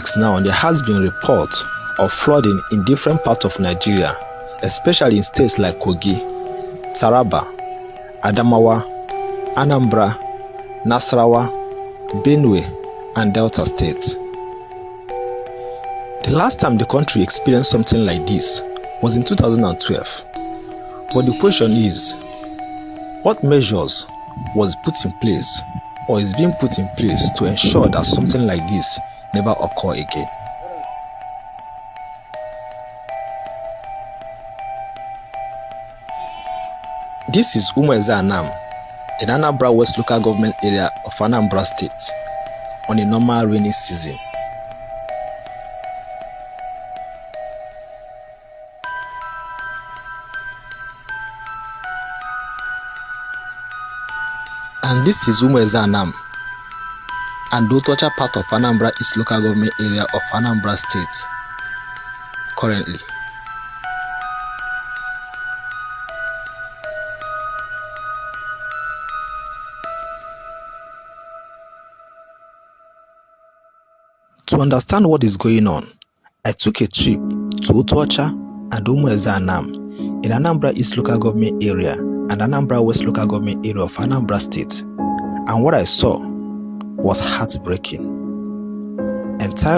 weeks now, there has been reports of flooding in different parts of Nigeria, especially in states like Kogi, Taraba, Adamawa, Anambra, Nasarawa, Benue, and Delta states. The last time the country experienced something like this was in 2012. But the question is, what measures was put in place or is being put in place to ensure that something like this never occur again? This is Anam in Anambra West local government area of Anambra State on a normal rainy season. And this is Anam and Dotocha part of Anambra East local government area of Anambra State currently. To understand what is going on, I took a trip to Otocha and Anam in Anambra East local government area and Anambra West local government area of Anambra State, and what I saw was heartbreaking. Entirely